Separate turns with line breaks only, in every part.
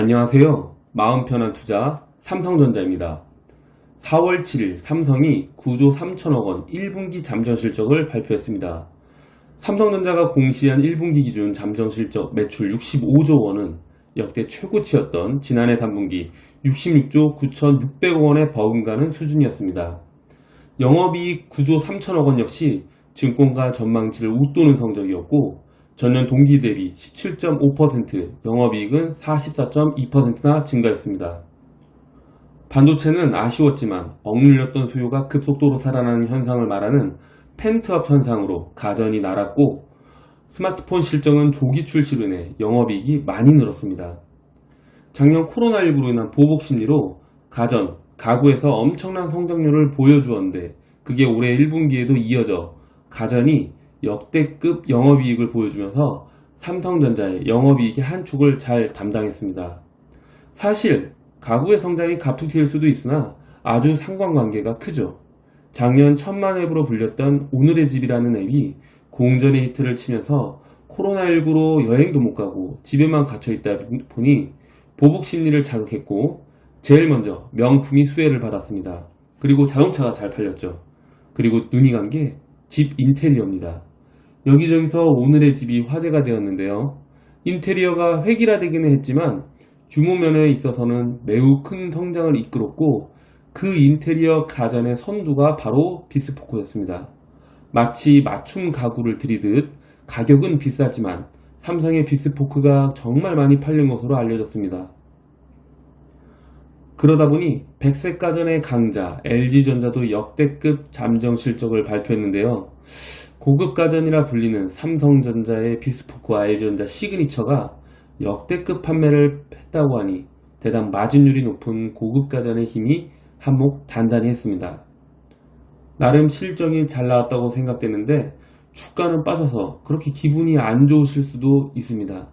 안녕하세요. 마음 편한 투자 삼성전자입니다. 4월 7일 삼성이 9조 3천억 원 1분기 잠정 실적을 발표했습니다. 삼성전자가 공시한 1분기 기준 잠정 실적 매출 65조 원은 역대 최고치였던 지난해 3분기 66조 9,600억 원에 버금가는 수준이었습니다. 영업이익 9조 3천억 원 역시 증권가 전망치를 웃도는 성적이었고 전년 동기 대비 17.5%, 영업이익은 44.2%나 증가했습니다. 반도체는 아쉬웠지만 억눌렸던 수요가 급속도로 살아나는 현상을 말하는 펜트업 현상으로 가전이 날았고 스마트폰 실적은 조기 출시로 인해 영업이익이 많이 늘었습니다. 작년 코로나19로 인한 보복 심리로 가전, 가구에서 엄청난 성장률을 보여주었는데 그게 올해 1분기에도 이어져 가전이 역대급 영업이익을 보여주면서 삼성전자의 영업이익의 한 축을 잘 담당했습니다. 사실 가구의 성장이 갑툭튀일 수도 있으나 아주 상관관계가 크죠. 작년 천만 앱으로 불렸던 오늘의 집이라는 앱이 공전의 히트를 치면서 코로나19로 여행도 못 가고 집에만 갇혀있다 보니 보복 심리를 자극했고 제일 먼저 명품이 수혜를 받았습니다. 그리고 자동차가 잘 팔렸죠. 그리고 눈이 간 게 집 인테리어입니다. 여기저기서 오늘의 집이 화제가 되었는데요. 인테리어가 획일화되기는 했지만 규모면에 있어서는 매우 큰 성장을 이끌었고 그 인테리어 가전의 선두가 바로 비스포크였습니다. 마치 맞춤 가구를 들이듯 가격은 비싸지만 삼성의 비스포크가 정말 많이 팔린 것으로 알려졌습니다. 그러다 보니 백색 가전의 강자 LG전자도 역대급 잠정 실적을 발표했는데요. 고급 가전이라 불리는 삼성전자의 비스포크와 LG전자 시그니처가 역대급 판매를 했다고 하니 대단 마진율이 높은 고급 가전의 힘이 한몫 단단히 했습니다. 나름 실적이 잘 나왔다고 생각되는데 주가는 빠져서 그렇게 기분이 안 좋으실 수도 있습니다.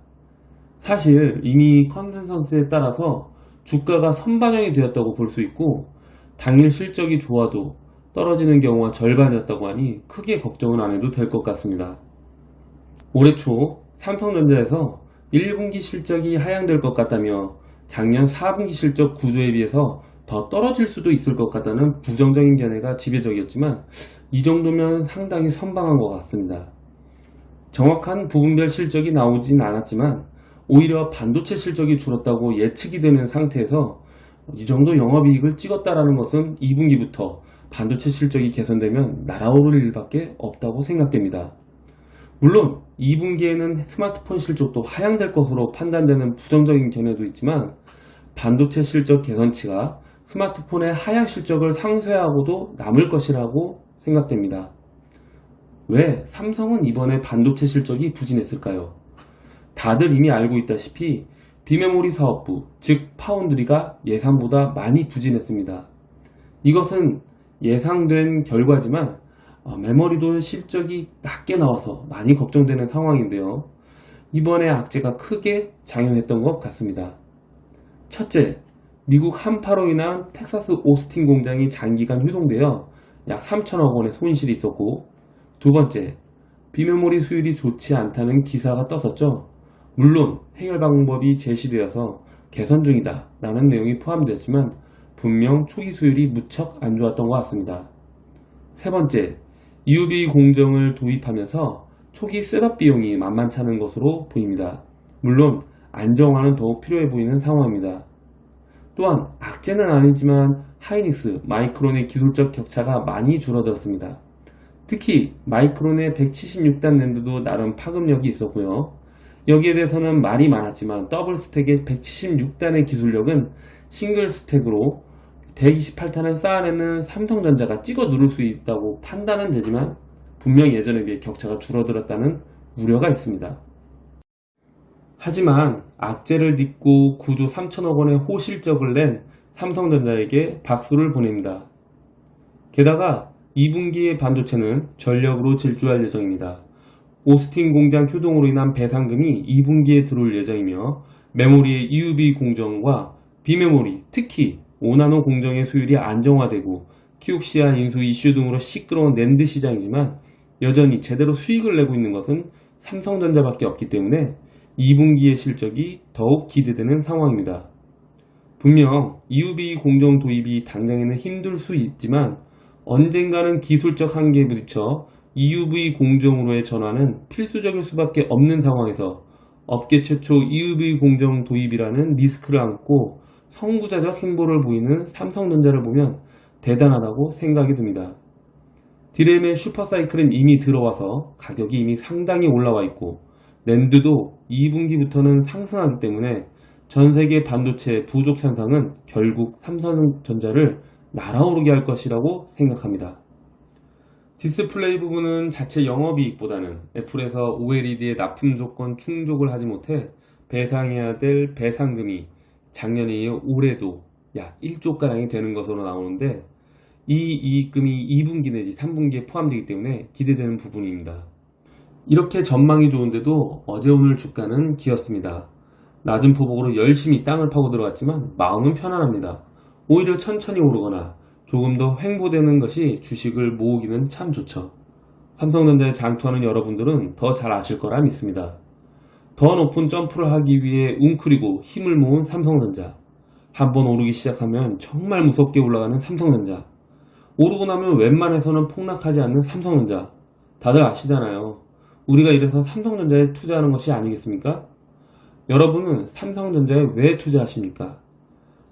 사실 이미 컨센서스에 따라서 주가가 선반영이 되었다고 볼 수 있고 당일 실적이 좋아도 떨어지는 경우가 절반이었다고 하니 크게 걱정은 안 해도 될 것 같습니다. 올해 초 삼성전자에서 1분기 실적이 하향될 것 같다며 작년 4분기 실적 구조에 비해서 더 떨어질 수도 있을 것 같다는 부정적인 견해가 지배적이었지만 이 정도면 상당히 선방한 것 같습니다. 정확한 부분별 실적이 나오진 않았지만 오히려 반도체 실적이 줄었다고 예측이 되는 상태에서 이 정도 영업이익을 찍었다라는 것은 2분기부터 반도체 실적이 개선되면 날아오를 일밖에 없다고 생각됩니다. 물론 2분기에는 스마트폰 실적도 하향될 것으로 판단되는 부정적인 견해도 있지만 반도체 실적 개선치가 스마트폰의 하향 실적을 상쇄하고도 남을 것이라고 생각됩니다. 왜 삼성은 이번에 반도체 실적이 부진했을까요? 다들 이미 알고 있다시피 비메모리 사업부, 즉 파운드리가 예상보다 많이 부진했습니다. 이것은 예상된 결과지만 메모리도 실적이 낮게 나와서 많이 걱정되는 상황인데요. 이번에 악재가 크게 작용했던 것 같습니다. 첫째, 미국 한파로 인한 텍사스 오스틴 공장이 장기간 휴동되어 약 3천억 원의 손실이 있었고, 두 번째, 비메모리 수율이 좋지 않다는 기사가 떴었죠. 물론 해결 방법이 제시되어서 개선 중이다 라는 내용이 포함되었지만 분명 초기 수율이 무척 안 좋았던 것 같습니다. 세 번째, EUV 공정을 도입하면서 초기 셋업 비용이 만만찮은 것으로 보입니다. 물론 안정화는 더욱 필요해 보이는 상황입니다. 또한 악재는 아니지만 하이닉스, 마이크론의 기술적 격차가 많이 줄어들었습니다. 특히 마이크론의 176단 낸드도 나름 파급력이 있었고요. 여기에 대해서는 말이 많았지만 더블 스택의 176단의 기술력은 싱글 스택으로 128탄을 쌓아내는 삼성전자가 찍어 누를 수 있다고 판단은 되지만 분명 예전에 비해 격차가 줄어들었다는 우려가 있습니다. 하지만 악재를 딛고 9조 3천억 원의 호실적을 낸 삼성전자에게 박수를 보냅니다. 게다가 2분기의 반도체는 전력으로 질주할 예정입니다. 오스틴 공장 휴동으로 인한 배상금이 2분기에 들어올 예정이며 메모리의 EUV 공정과 비메모리, 특히 5나노 공정의 수율이 안정화되고 키옥시아 인수 이슈 등으로 시끄러운 낸드 시장이지만 여전히 제대로 수익을 내고 있는 것은 삼성전자밖에 없기 때문에 2분기의 실적이 더욱 기대되는 상황입니다. 분명 EUV 공정 도입이 당장에는 힘들 수 있지만 언젠가는 기술적 한계에 부딪혀 EUV 공정으로의 전환은 필수적일 수밖에 없는 상황에서 업계 최초 EUV 공정 도입이라는 리스크를 안고 선구자적 행보를 보이는 삼성전자를 보면 대단하다고 생각이 듭니다. 디램의 슈퍼사이클은 이미 들어와서 가격이 이미 상당히 올라와 있고 낸드도 2분기부터는 상승하기 때문에 전세계 반도체 부족 현상은 결국 삼성전자를 날아오르게 할 것이라고 생각합니다. 디스플레이 부분은 자체 영업이익보다는 애플에서 OLED의 납품 조건 충족을 하지 못해 배상해야 될 배상금이 작년에 이어 올해도 약 1조가량이 되는 것으로 나오는데 이 이익금이 2분기 내지 3분기에 포함되기 때문에 기대되는 부분입니다. 이렇게 전망이 좋은데도 어제 오늘 주가는 기었습니다. 낮은 포복으로 열심히 땅을 파고 들어갔지만 마음은 편안합니다. 오히려 천천히 오르거나 조금 더 횡보되는 것이 주식을 모으기는 참 좋죠. 삼성전자에 장투하는 여러분들은 더 잘 아실 거라 믿습니다. 더 높은 점프를 하기 위해 웅크리고 힘을 모은 삼성전자. 한번 오르기 시작하면 정말 무섭게 올라가는 삼성전자. 오르고 나면 웬만해서는 폭락하지 않는 삼성전자. 다들 아시잖아요. 우리가 이래서 삼성전자에 투자하는 것이 아니겠습니까? 여러분은 삼성전자에 왜 투자하십니까?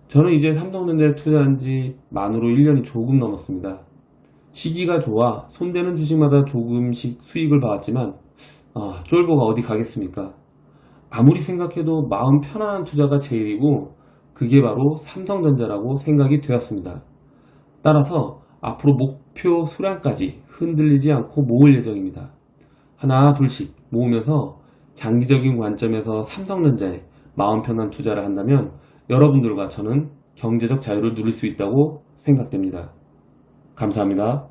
저는 이제 삼성전자에 투자한 지 만으로 1년이 조금 넘었습니다. 시기가 좋아 손대는 주식마다 조금씩 수익을 봐왔지만 쫄보가 어디 가겠습니까? 아무리 생각해도 마음 편안한 투자가 제일이고 그게 바로 삼성전자라고 생각이 되었습니다. 따라서 앞으로 목표 수량까지 흔들리지 않고 모을 예정입니다. 하나 둘씩 모으면서 장기적인 관점에서 삼성전자에 마음 편한 투자를 한다면 여러분들과 저는 경제적 자유를 누릴 수 있다고 생각됩니다. 감사합니다.